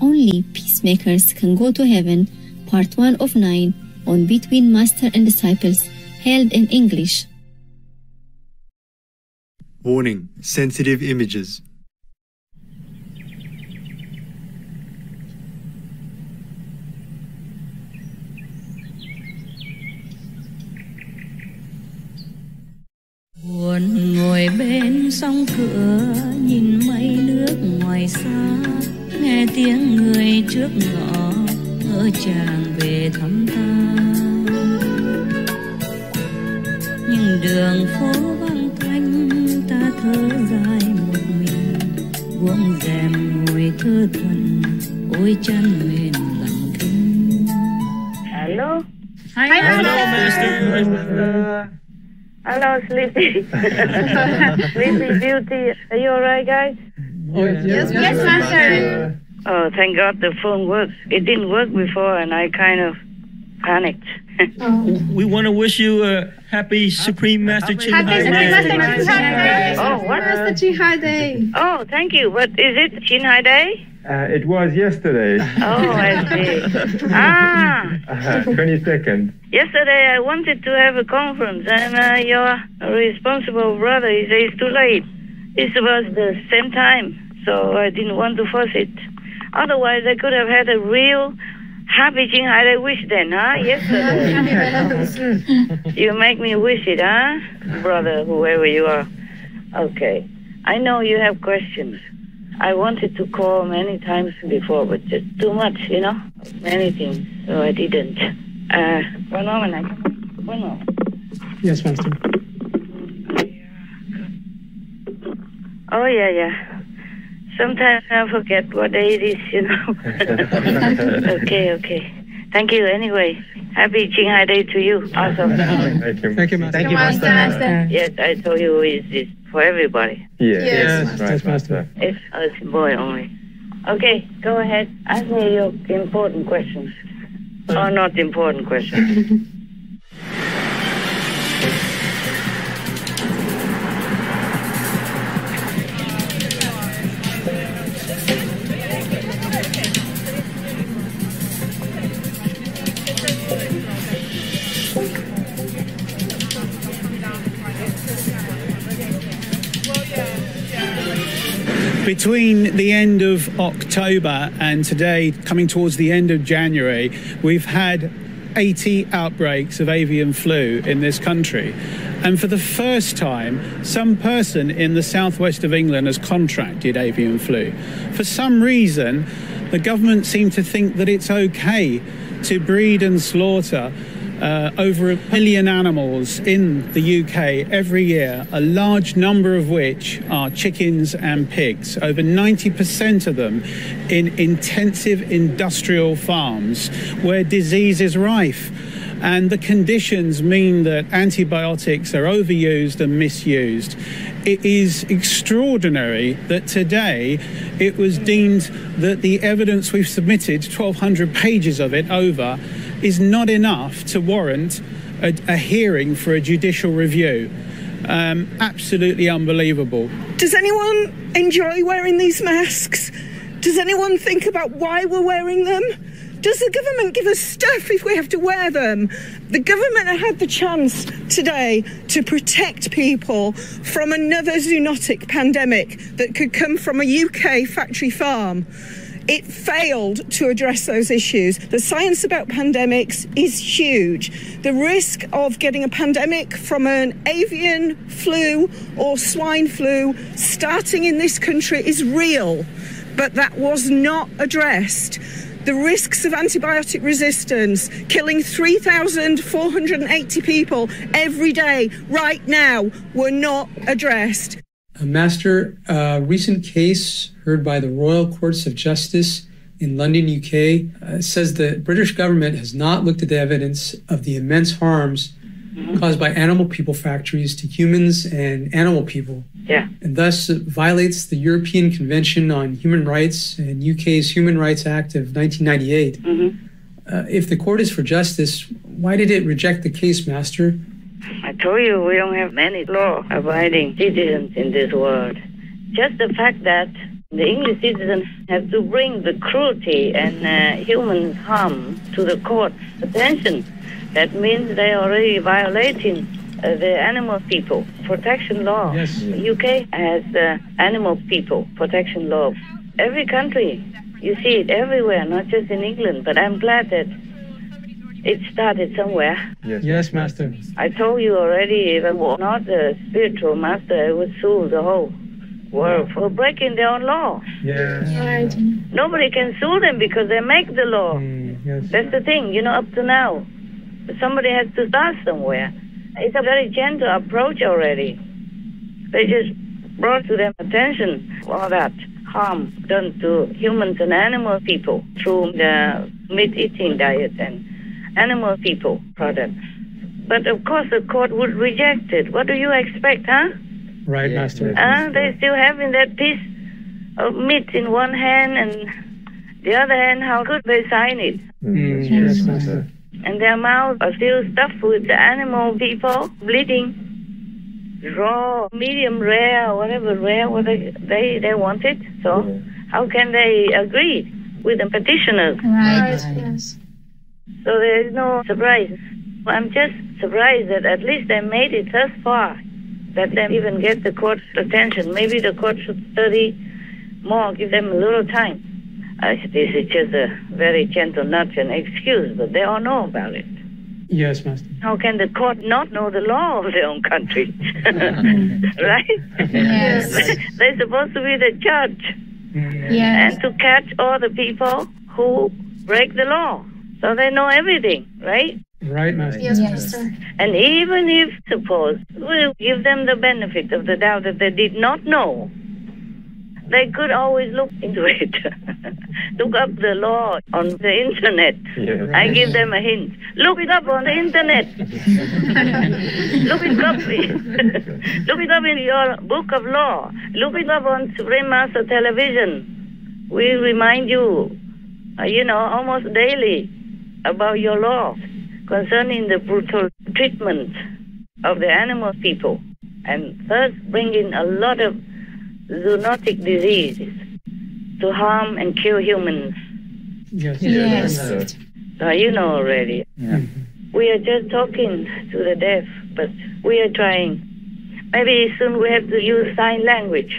Only peacemakers can go to heaven, part 1 of 9, on Between Master and Disciples, held in English. Warning: sensitive images. Buồn ngồi bên sông cửa, nhìn mây nước ngoài xa, nghe tiếng người trước ngõ, ngỡ chàng về thăm ta. Nhưng đường phố vắng tanh, ta thở dài một mình, buông rèm ngồi thơ thuần, ôi chăn mền lặng thinh. Hello. Hi, Master. Hello, Sleepy. Sleepy Beauty. Are you alright, guys? Oh, yes, Master. Oh, thank God the phone works. It didn't work before, and I kind of panicked. We want to wish you a happy Supreme Master Ching Hai Day. Oh, what? Master Ching Hai Day. Oh, thank you. But is it Chin Hai Day? It was yesterday. Oh, I see. 22nd. Yesterday I wanted to have a conference, and your responsible brother, he says it's too late. It was the same time, so I didn't want to force it. Otherwise, I could have had a real happy Ching Hai Day wish then, huh? Yesterday. You make me wish it, huh? Brother, whoever you are. Okay. I know you have questions. I wanted to call many times before, but just too much, you know? Many things, so I didn't. One moment. One moment. Yes, Master. Oh, yeah. Sometimes I forget what day it is, you know. Okay. Thank you anyway. Happy Ching Hai Day to you also. Thank you, Master. Thank you, Master. Yes, I told you it's for everybody. Yes, Master. It's a boy only. Okay, go ahead. Ask me your important questions. Or not important questions. Between the end of October and today, coming towards the end of January, we've had 80 outbreaks of avian flu in this country. And for the first time, some person in the southwest of England has contracted avian flu. For some reason, the government seem to think that it's okay to breed and slaughter over 1 million animals in the UK every year, a large number of which are chickens and pigs, over 90% of them in intensive industrial farms where disease is rife. And the conditions mean that antibiotics are overused and misused. It is extraordinary that today it was deemed that the evidence we've submitted, 1,200 pages of it over, is not enough to warrant a hearing for a judicial review. Absolutely unbelievable. Does anyone enjoy wearing these masks? Does anyone think about why we're wearing them? Does the government give us stuff if we have to wear them? The government had the chance today to protect people from another zoonotic pandemic that could come from a UK factory farm. It failed to address those issues. The science about pandemics is huge. The risk of getting a pandemic from an avian flu or swine flu starting in this country is real, but that was not addressed. The risks of antibiotic resistance, killing 3,480 people every day right now, were not addressed. Master, a recent case heard by the Royal Courts of Justice in London, UK, says the British government has not looked at the evidence of the immense harms caused by animal people factories to humans and animal people. Yeah. And thus violates the European Convention on Human Rights and UK's Human Rights Act of 1998. If the court is for justice, why did it reject the case, Master? I told you we don't have many law-abiding citizens in this world. Just the fact that The English citizens have to bring the cruelty and human harm to the court's attention. That means they are already violating the animal people protection law. Yes. The UK has animal people protection law. Every country, you see it everywhere, not just in England, but I'm glad that it started somewhere. Yes, Master. I told you already, if I were not a spiritual master, I would sue the whole world for breaking their own law. Yes. Right. Nobody can sue them because they make the law. Yes. That's the thing, up to now. Somebody has to start somewhere. It's a very gentle approach already. They just brought to their attention all that harm done to humans and animal people through the meat-eating diet and animal people products. But of course the court would reject it. What do you expect, huh? Right, Master. They still having that piece of meat in one hand and the other hand, how could they sign it? Yes, Master. And their mouths are still stuffed with the animal people bleeding. Raw, medium rare, whatever rare, what they want it. So how can they agree with the petitioners? Right. Yes. So there is no surprise. I'm just surprised that at least they made it thus far, that they even get the court's attention. Maybe the court should study more, give them a little time. This is just a very gentle nudge and excuse, but they all know about it. Yes, Master. How can the court not know the law of their own country? Right? Yes. They're supposed to be the judge Yes. and to catch all the people who break the law. So they know everything, right? Right, Master. Yes, Master. And even if, suppose, we'll give them the benefit of the doubt that they did not know, they could always look into it. Look up the law on the internet. Yes. I give them a hint. Look it up on the internet. Look it up. Look it up in your book of law. Look it up on Supreme Master Television. We remind you, almost daily about your law concerning the brutal treatment of the animal people, and thus bringing a lot of zoonotic diseases to harm and kill humans. Yes. Yes. So you know already. Yeah. We are just talking to the deaf, but we are trying. Maybe soon we have to use sign language.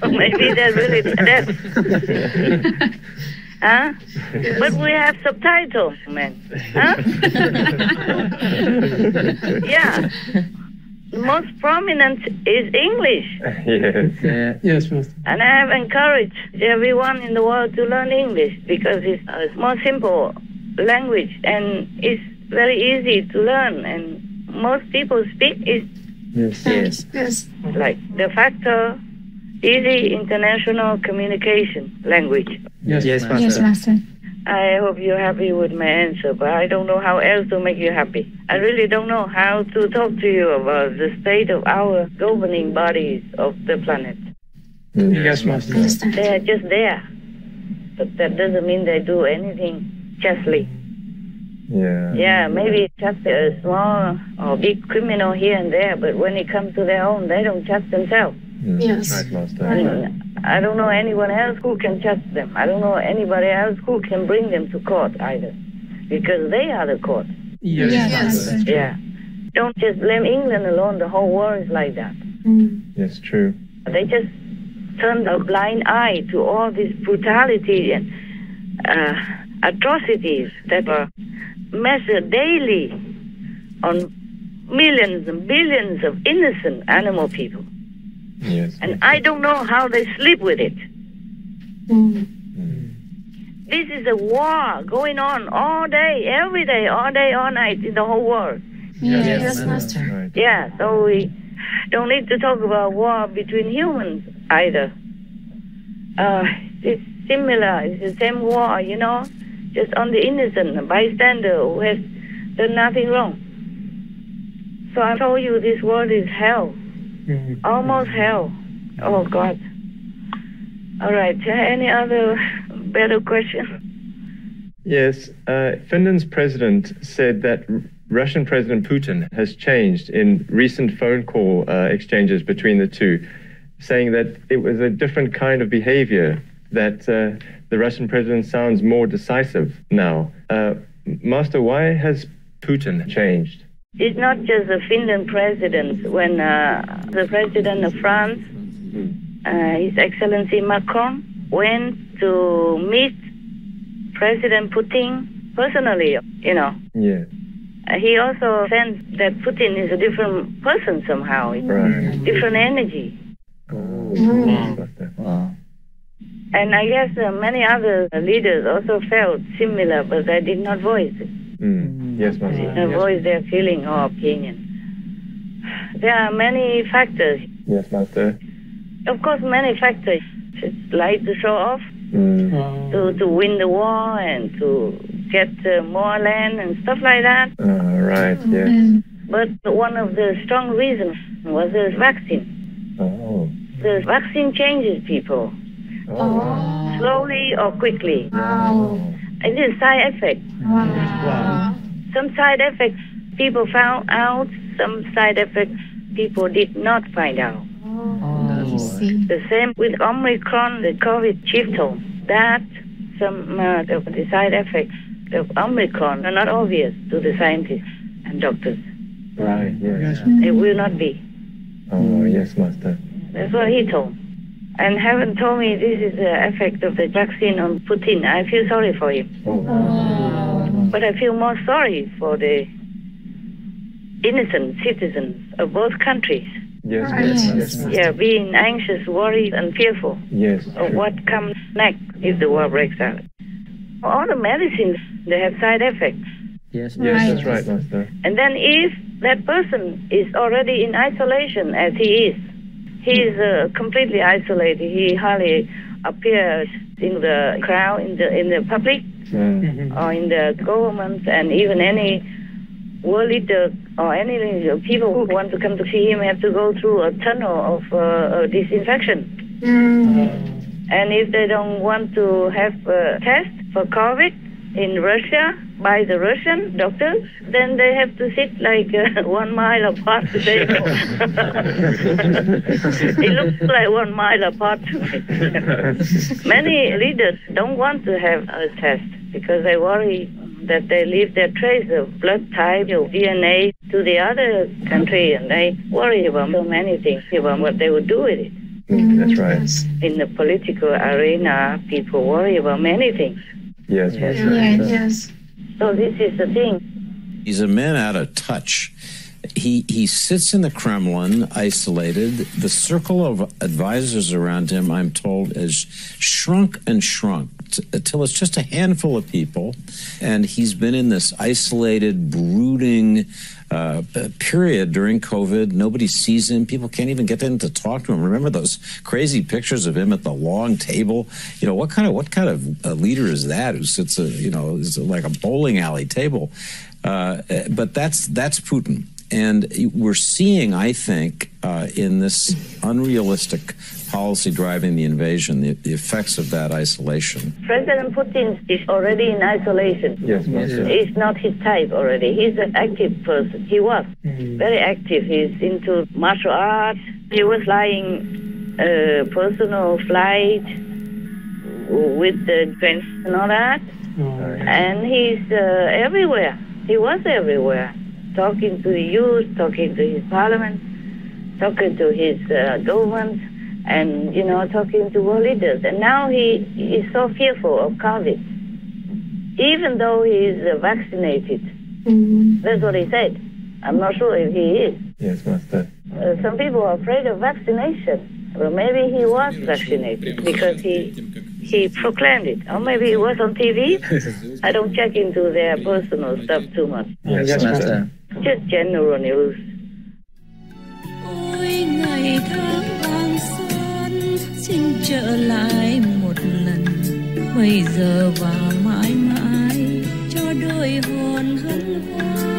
Maybe they're really deaf. Huh? But we have subtitles, man. Huh? Yeah. The most prominent is English. Yes. Yes, Master. And I have encouraged everyone in the world to learn English because it's a more simple language and it's very easy to learn, and most people speak it Yes. like de facto, easy international communication language. Yes, Yes, Master. Yes, Master. I hope you're happy with my answer, but I don't know how else to make you happy. I really don't know how to talk to you about the state of our governing bodies of the planet. Yes, Master. Understand. They are just there, but that doesn't mean they do anything justly. Yeah. Yeah, maybe just a small or big criminal here and there, but when it comes to their own, they don't judge themselves. Yes. Right, Master. And I don't know anyone else who can judge them. I don't know anybody else who can bring them to court either, because they are the court. Yes, Yes. Master. Yeah. Don't just blame England alone. The whole world is like that. Yes, true. They just turn a blind eye to all this brutality and atrocities that are measured daily on millions and billions of innocent animal people. Yes. And I don't know how they sleep with it. This is a war going on all day, every day, all day, all night in the whole world. Yes, Master. Right. Yeah, so we don't need to talk about war between humans either. It's similar, it's the same war, just on the innocent, a bystander who has done nothing wrong. So I told you this world is hell. Almost hell. Oh, God. All right. Any other better question? Yes. Finland's president said that Russian President Putin has changed in recent phone call exchanges between the two. saying that it was a different kind of behavior, that the Russian president sounds more decisive now. Master, why has Putin changed? It's not just the Finland president. When the president of France, His Excellency Macron, went to meet President Putin personally, Yeah. he also sensed that Putin is a different person somehow, Right. different energy. Wow. And I guess many other leaders also felt similar, but they did not voice it. Yes, Master. They did not voice their feeling or opinion. There are many factors. Yes, Master. Of course, many factors. It's like to show off, to win the war and to get more land and stuff like that. Right, yes. But one of the strong reasons was the vaccine. Oh. The vaccine changes people. Slowly or quickly. It is side effects. Some side effects people found out, some side effects people did not find out. The same with Omicron, the COVID shifted. That some of the side effects of Omicron are not obvious to the scientists and doctors. Right, yes. It will not be. Oh, yes, Master. That's what he told. And haven't told me this is the effect of the vaccine on Putin. I feel sorry for him. But I feel more sorry for the innocent citizens of both countries. Yes, yes. Yeah, being anxious, worried, and fearful of what comes next if the war breaks out. All the medicines, they have side effects. Yes, that's right, Master. And then if that person is already in isolation, as he is completely isolated. He hardly appears in the crowd, in the public, or in the government, and even any world leader or any people who want to come to see him have to go through a tunnel of disinfection. And if they don't want to have a test for COVID in Russia by the Russian doctors, then they have to sit like 1 mile apart today. It looks like 1 mile apart to me. Many leaders don't want to have a test because they worry that they leave their trace of blood type or DNA to the other country, and they worry about so many things, about what they would do with it. That's right. In the political arena, people worry about many things. Yes. So this is the thing. He's a man out of touch. He sits in the Kremlin, isolated. The circle of advisors around him, I'm told, has shrunk and shrunk until it's just a handful of people. And he's been in this isolated, brooding period during COVID. Nobody sees him. People can't even get in to talk to him. Remember those crazy pictures of him at the long table? You know, what kind of leader is that who sits, is like a bowling alley table? But that's Putin. And we're seeing, I think, in this unrealistic policy driving the invasion, the effects of that isolation. President Putin is already in isolation. Yes. It's not his type already. He's an active person. He was very active. He's into martial arts. He was flying personal flight with the trains and all that. And he's everywhere. He was everywhere. Talking to the youth, talking to his parliament, talking to his government, and, talking to world leaders. And now he is so fearful of COVID, even though he is vaccinated. That's what he said. I'm not sure if he is. Yes, Master. Some people are afraid of vaccination. Well, maybe he was vaccinated because he proclaimed it. Or maybe he was on TV. I don't check into their personal stuff too much. Yes, Master. Just general news. Ôi ngày tháng vàng son xin trở lại một lần, bây giờ và mãi mãi cho đôi hồn hân hoan.